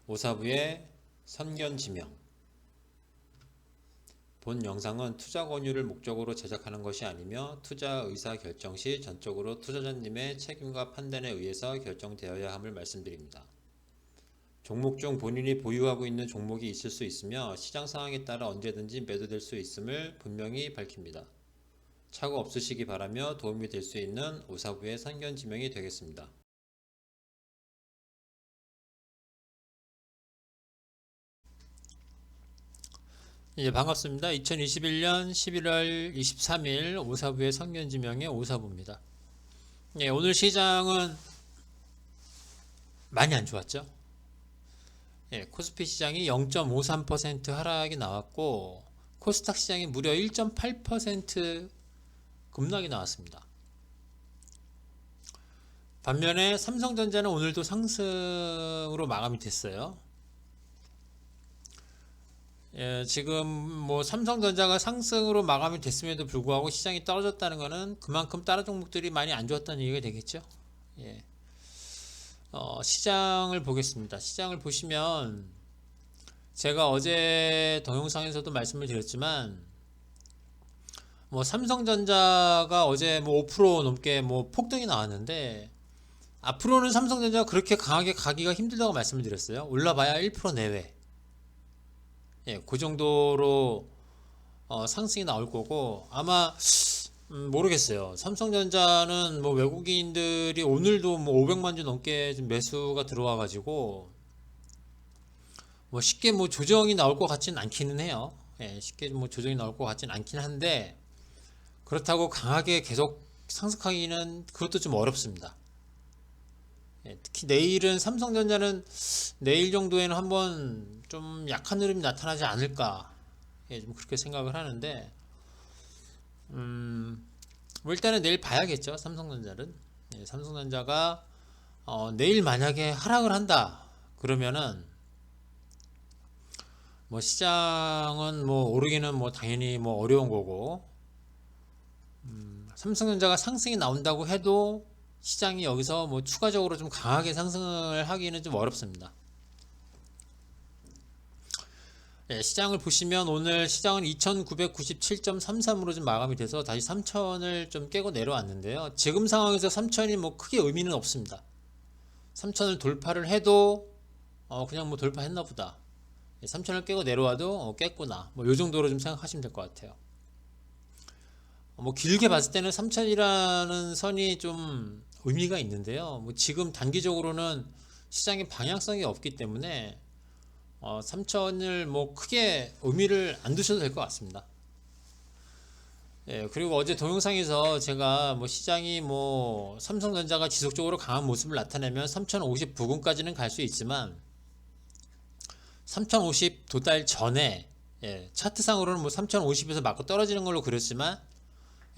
오사부의 선견지명. 본 영상은 투자 권유를 목적으로 제작하는 것이 아니며 투자 의사 결정 시 전적으로 투자자님의 책임과 판단에 의해서 결정되어야 함을 말씀드립니다. 종목 중 본인이 보유하고 있는 종목이 있을 수 있으며 시장 상황에 따라 언제든지 매도될 수 있음을 분명히 밝힙니다. 착오 없으시기 바라며 도움이 될 수 있는 오사부의 선견지명이 되겠습니다. 반갑습니다. 2021년 11월 23일 오사부의 선견지명의 오사부입니다. 오늘 시장은 많이 안 좋았죠. 코스피 시장이 0.53% 하락이 나왔고 코스닥 시장이 무려 1.8% 급락이 나왔습니다. 반면에 삼성전자는 오늘도 상승으로 마감이 됐어요. 지금 삼성전자가 상승으로 마감이 됐음에도 불구하고 시장이 떨어졌다는 것은 그만큼 다른 종목들이 많이 안 좋았다는 얘기가 되겠죠. 시장을 보겠습니다. 시장을 보시면 제가 어제 동영상에서도 말씀을 드렸지만 삼성전자가 어제 5% 넘게 폭등이 나왔는데 앞으로는 삼성전자가 그렇게 강하게 가기가 힘들다고 말씀을 드렸어요. 올라봐야 1% 내외. 그 정도로 상승이 나올 거고 아마 모르겠어요. 삼성전자는 외국인들이 오늘도 500만 주 넘게 매수가 들어와 가지고 쉽게 조정이 나올 것 같지는 않기는 해요. 쉽게 조정이 나올 것 같지는 않긴 한데 그렇다고 강하게 계속 상승하기는 그것도 좀 어렵습니다. 특히 내일은 삼성전자는 내일 정도에는 한번 좀 약한 흐름이 나타나지 않을까 좀 그렇게 생각을 하는데 일단은 내일 봐야겠죠. 삼성전자는 삼성전자가 내일 만약에 하락을 한다 그러면은 시장은 오르기는 당연히 어려운 거고 삼성전자가 상승이 나온다고 해도 시장이 여기서 추가적으로 좀 강하게 상승을 하기는 좀 어렵습니다. 시장을 보시면 오늘 시장은 2997.33으로 좀 마감이 돼서 다시 3000을 좀 깨고 내려왔는데요. 지금 상황에서 3000이 크게 의미는 없습니다. 3000을 돌파를 해도 그냥 돌파했나 보다. 3000을 깨고 내려와도 깼구나. 요 정도로 좀 생각하시면 될 것 같아요. 길게 봤을 때는 3000이라는 선이 좀 의미가 있는데요. 지금 단기적으로는 시장의 방향성이 없기 때문에 3000을 크게 의미를 안 두셔도 될 것 같습니다. 그리고 어제 동영상에서 제가 시장이 삼성전자가 지속적으로 강한 모습을 나타내면 3050 부근까지는 갈 수 있지만 3050 도달 전에 차트상으로는 3050에서 맞고 떨어지는 걸로 그렸지만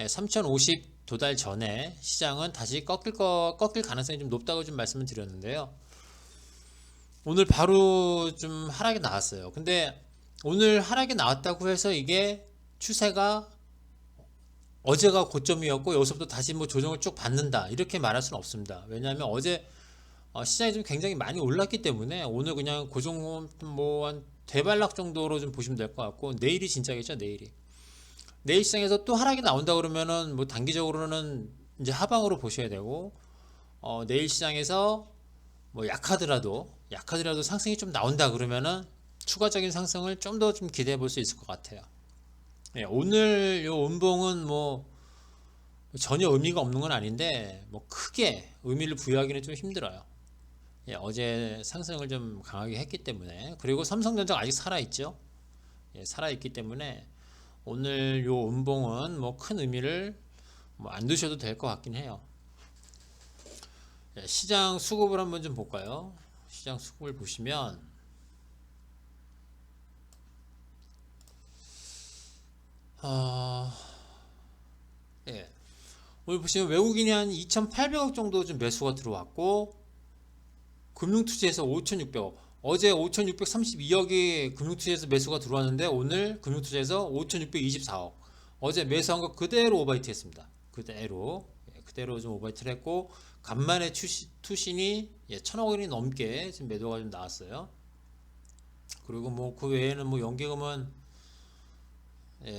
3050 도달 전에 시장은 다시 꺾일 가능성이 좀 높다고 좀 말씀을 드렸는데요. 오늘 바로 좀 하락이 나왔어요. 근데 오늘 하락이 나왔다고 해서 이게 추세가 어제가 고점이었고 여기서부터 다시 조정을 쭉 받는다 이렇게 말할 수는 없습니다. 왜냐하면 어제 시장이 좀 굉장히 많이 올랐기 때문에 오늘 그냥 고정 한 대반락 정도로 좀 보시면 될 것 같고 내일이 진짜겠죠. 내일 시장에서 또 하락이 나온다 그러면은 단기적으로는 이제 하방으로 보셔야 되고 내일 시장에서 약하더라도 상승이 좀 나온다 그러면은 추가적인 상승을 좀 더 좀 기대해 볼 수 있을 것 같아요. 오늘 요 운봉은 전혀 의미가 없는 건 아닌데 크게 의미를 부여하기는 좀 힘들어요. 어제 상승을 좀 강하게 했기 때문에 그리고 삼성전자가 아직 살아있죠. 살아있기 때문에 오늘 요 운봉은 큰 의미를 안 두셔도 될 것 같긴 해요. 시장 수급을 한번 좀 볼까요? 시장 수급을 보시면 오늘 보시면 외국인이 한 2,800억 정도 좀 매수가 들어왔고 금융투자에서 5,600억 어제 5,632억이 금융투자에서 매수가 들어왔는데 오늘 금융투자에서 5,624억 어제 매수한 거 그대로 오버히트 했습니다. 그대로 좀 오버히트를 했고 간만에 투신이 1,000억 원이 넘게 지금 매도가 좀 나왔어요. 그리고 뭐 그 외에는 뭐 연기금은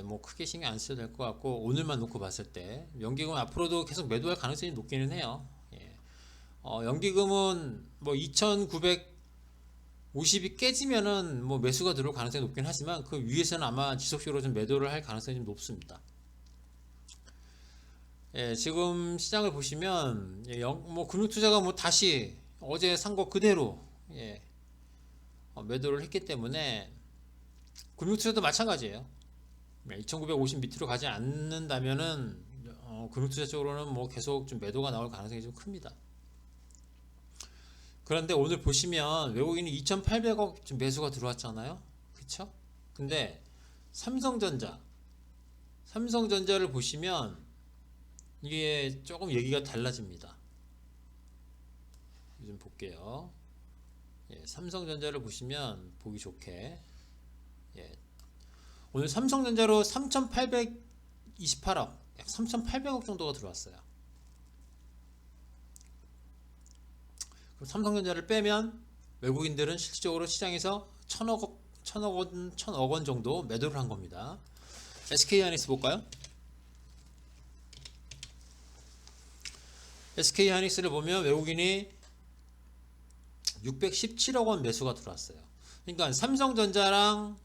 뭐 크게 신경 안 써도 될 것 같고, 오늘만 놓고 봤을 때 연기금은 앞으로도 계속 매도할 가능성이 높기는 해요. 연기금은 뭐 2,950이 깨지면은 뭐 매수가 들어올 가능성이 높긴 하지만 그 위에서는 아마 지속적으로 좀 매도를 할 가능성이 좀 높습니다. 지금 시장을 보시면 뭐 금융투자가 뭐 다시 어제 산 거 그대로 매도를 했기 때문에 금융투자도 마찬가지예요. 2,950 밑으로 가지 않는다면은 금융투자 쪽으로는 뭐 계속 좀 매도가 나올 가능성이 좀 큽니다. 그런데 오늘 보시면 외국인이 2,800억 좀 매수가 들어왔잖아요. 그쵸? 근데 삼성전자를 보시면 이게 조금 얘기가 달라집니다. 좀 볼게요. 삼성전자를 보시면 보기 좋게 오늘 삼성전자로 3,828억, 약 3,800억 정도가 들어왔어요. 그럼 삼성전자를 빼면 외국인들은 실질적으로 시장에서 천억 원 정도 매도를 한 겁니다. SK하이닉스 볼까요? SK하이닉스를 보면 외국인이 617억 원 매수가 들어왔어요. 그러니까 삼성전자랑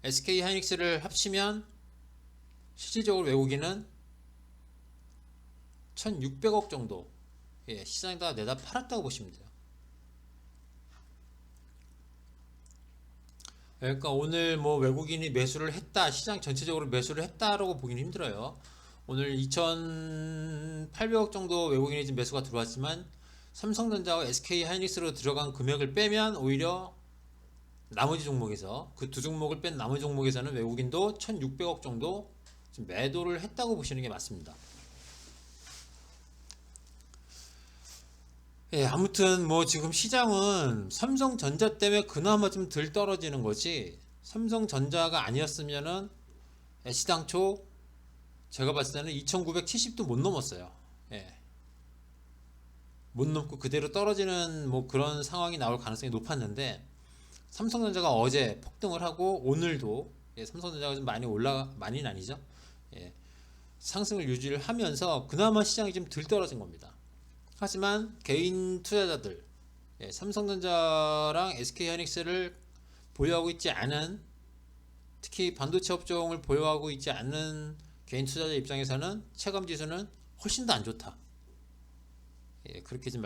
SK하이닉스를 합치면 실질적으로 외국인은 1,600억 정도 시장에다가 내다 팔았다고 보시면 돼요. 그러니까 오늘 뭐 외국인이 매수를 했다, 시장 전체적으로 매수를 했다라고 보기는 힘들어요. 오늘 2,800억 정도 외국인이 지금 매수가 들어왔지만 삼성전자와 SK하이닉스로 들어간 금액을 빼면 오히려 나머지 종목에서 그 두 종목을 뺀 나머지 종목에서는 외국인도 1,600억 정도 지금 매도를 했다고 보시는 게 맞습니다. 아무튼 뭐 지금 시장은 삼성전자 때문에 그나마 좀 덜 떨어지는 거지, 삼성전자가 아니었으면은 시당초 제가 봤을 때는 2,970도 못 넘었어요. 못 넘고 그대로 떨어지는 뭐 그런 상황이 나올 가능성이 높았는데, 삼성전자가 어제 폭등을 하고 오늘도 삼성전자가 좀 많이는 아니죠. 상승을 유지를 하면서 그나마 시장이 좀 덜 떨어진 겁니다. 하지만 개인 투자자들, 삼성전자랑 SK하이닉스를 보유하고 있지 않은, 특히 반도체 업종을 보유하고 있지 않은 개인 투자자 입장에서는 체감 지수는 훨씬 더 안 좋다. 그렇게 좀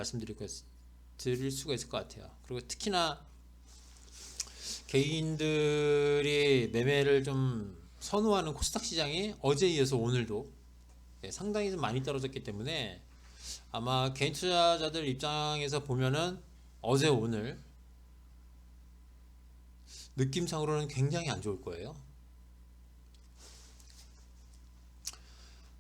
드릴 수가 있을 것 같아요. 그리고 특히나 개인들이 매매를 좀 선호하는 코스닥 시장이 어제에 이어서 오늘도 상당히 좀 많이 떨어졌기 때문에 아마 개인 투자자들 입장에서 보면은 어제 오늘 느낌상으로는 굉장히 안 좋을 거예요.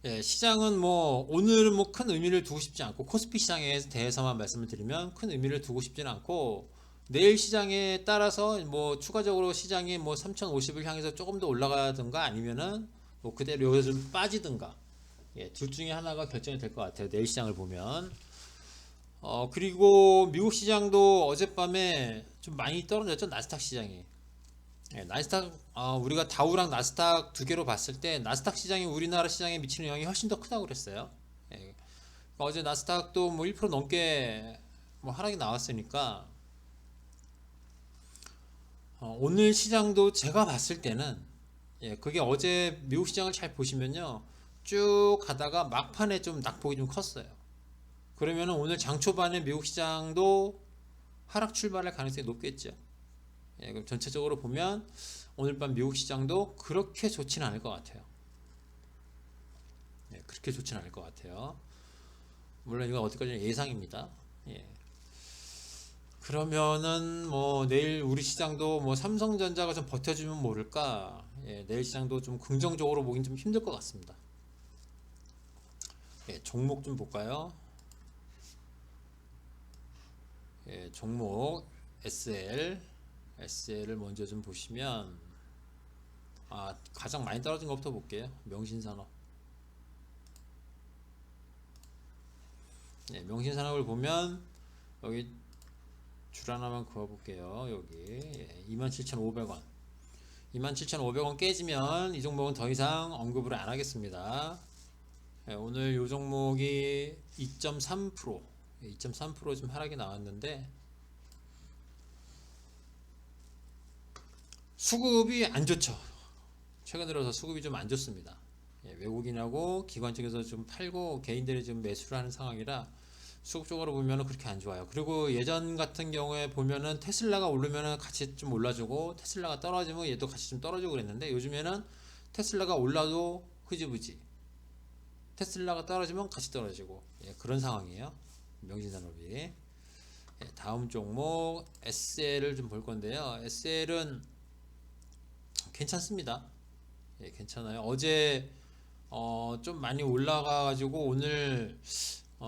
시장은 뭐 오늘은 뭐 큰 의미를 두고 싶지 않고, 코스피 시장에 대해서만 말씀을 드리면 큰 의미를 두고 싶지는 않고, 내일 시장에 따라서 뭐 추가적으로 시장이 뭐 3,050을 향해서 조금 더 올라가든가 아니면은 뭐 그대로 여기서 좀 빠지든가, 둘 중에 하나가 결정이 될 것 같아요. 내일 시장을 보면. 그리고 미국 시장도 어젯밤에 좀 많이 떨어졌죠. 나스닥 시장이. 나스닥, 우리가 다우랑 나스닥 두 개로 봤을 때 나스닥 시장이 우리나라 시장에 미치는 영향이 훨씬 더 크다고 그랬어요. 어제 나스닥도 뭐 1% 넘게 뭐 하락이 나왔으니까, 오늘 시장도 제가 봤을 때는, 그게 어제 미국 시장을 잘 보시면요, 쭉 가다가 막판에 좀 낙폭이 좀 컸어요. 그러면 오늘 장 초반에 미국 시장도 하락 출발할 가능성이 높겠죠. 그럼 전체적으로 보면 오늘 밤 미국 시장도 그렇게 좋지는 않을 것 같아요. 그렇게 좋지는 않을 것 같아요. 물론 이건 어디까지나 예상입니다. 그러면은 뭐 내일 우리 시장도 뭐 삼성전자가 좀 버텨주면 모를까, 내일 시장도 좀 긍정적으로 보긴 좀 힘들 것 같습니다. 종목 좀 볼까요? 종목 SL을 먼저 좀 보시면, 가장 많이 떨어진 것부터 볼게요. 명신산업. 명신산업을 보면 여기 줄 하나만 그어볼게요. 여기 27,500원 27,500원 깨지면 이 종목은 더 이상 언급을 안 하겠습니다. 오늘 이 종목이 2.3% 좀 하락이 나왔는데 수급이 안 좋죠. 최근 들어서 수급이 좀 안 좋습니다. 외국인하고 기관 쪽에서 좀 팔고 개인들이 좀 매수를 하는 상황이라 수급적으로 보면은 그렇게 안 좋아요. 그리고 예전 같은 경우에 보면은 테슬라가 오르면은 같이 좀 올라주고 테슬라가 떨어지면 얘도 같이 좀 떨어지고 그랬는데 요즘에는 테슬라가 올라도 흐지부지 테슬라가 떨어지면 같이 떨어지고 그런 상황이에요. 명진산업이. 다음 종목 SL을 좀 볼 건데요. SL은 괜찮습니다. 괜찮아요. 어제 좀 많이 올라가 가지고 오늘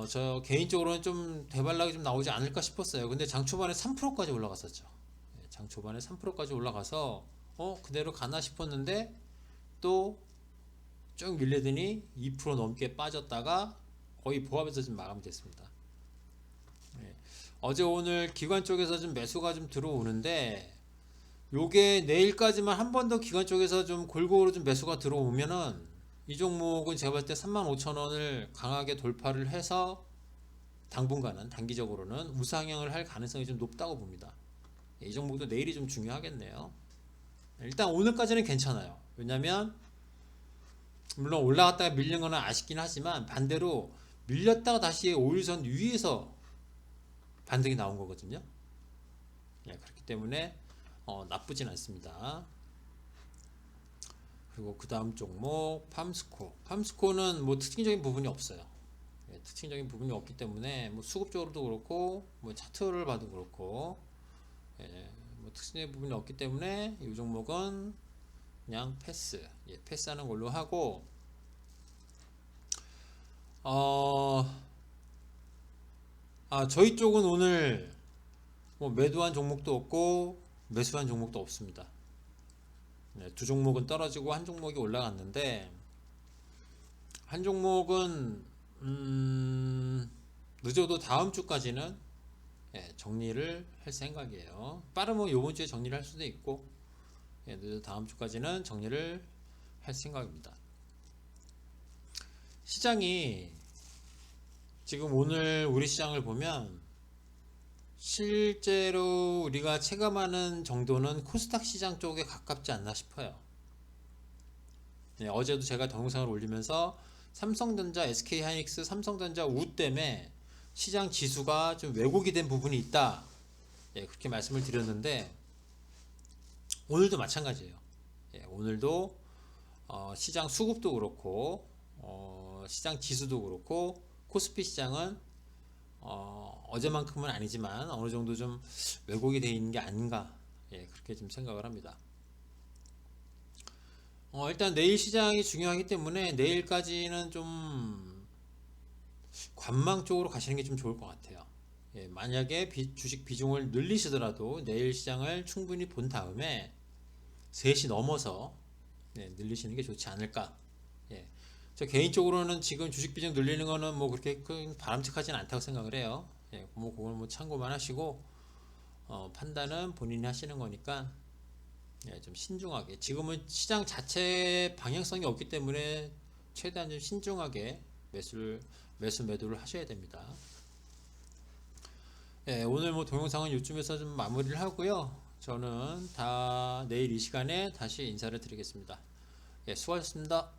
저 개인적으로는 좀 대발락이 좀 나오지 않을까 싶었어요. 근데 장 초반에 3%까지 올라갔었죠. 장 초반에 3%까지 올라가서 그대로 가나 싶었는데 또 쭉 밀리더니 2% 넘게 빠졌다가 거의 보합에서 좀 마감됐습니다. 어제 오늘 기관 쪽에서 좀 매수가 좀 들어오는데 요게 내일까지만 한 번 더 기관 쪽에서 좀 골고루 좀 매수가 들어오면은 이 종목은 제가 봤을 때 35,000원을 강하게 돌파를 해서 당분간은 단기적으로는 우상향을 할 가능성이 좀 높다고 봅니다. 이 종목도 내일이 좀 중요하겠네요. 일단 오늘까지는 괜찮아요. 왜냐면 물론 올라갔다가 밀린 거는 아쉽긴 하지만 반대로 밀렸다가 다시 5일선 위에서 반등이 나온 거거든요. 그렇기 때문에 나쁘진 않습니다. 그리고 그 다음 종목 팜스코는 뭐 특징적인 부분이 없어요. 특징적인 부분이 없기 때문에 뭐 수급적으로도 그렇고 뭐 차트를 봐도 그렇고 뭐 특징적인 부분이 없기 때문에 이 종목은 그냥 패스하는 걸로 하고 저희 쪽은 오늘 뭐 매도한 종목도 없고 매수한 종목도 없습니다. 두 종목은 떨어지고 한 종목이 올라갔는데 한 종목은 늦어도 다음 주까지는 정리를 할 생각이에요. 빠르면 요번 주에 정리를 할 수도 있고 늦어도 다음 주까지는 정리를 할 생각입니다. 시장이 지금 오늘 우리 시장을 보면 실제로 우리가 체감하는 정도는 코스닥 시장 쪽에 가깝지 않나 싶어요. 어제도 제가 동영상을 올리면서 삼성전자, SK하이닉스, 삼성전자 우 때문에 시장 지수가 좀 왜곡이 된 부분이 있다. 그렇게 말씀을 드렸는데 오늘도 마찬가지예요. 오늘도 시장 수급도 그렇고 시장 지수도 그렇고 코스피 시장은 어제만큼은 아니지만 어느 정도 좀 왜곡이 되어 있는 게 아닌가 그렇게 좀 생각을 합니다. 일단 내일 시장이 중요하기 때문에 내일까지는 좀 관망 쪽으로 가시는 게 좀 좋을 것 같아요. 만약에 주식 비중을 늘리시더라도 내일 시장을 충분히 본 다음에 3시 넘어서 늘리시는 게 좋지 않을까. 저 개인적으로는 지금 주식 비중 늘리는 거는 뭐 그렇게 큰 바람직하진 않다고 생각을 해요. 뭐 그걸 뭐 참고만 하시고 판단은 본인이 하시는 거니까 좀 신중하게 지금은 시장 자체 방향성이 없기 때문에 최대한 좀 신중하게 매도를 하셔야 됩니다. 오늘 뭐 동영상은 이쯤에서 좀 마무리를 하고요. 저는 내일 이 시간에 다시 인사를 드리겠습니다. 수고하셨습니다.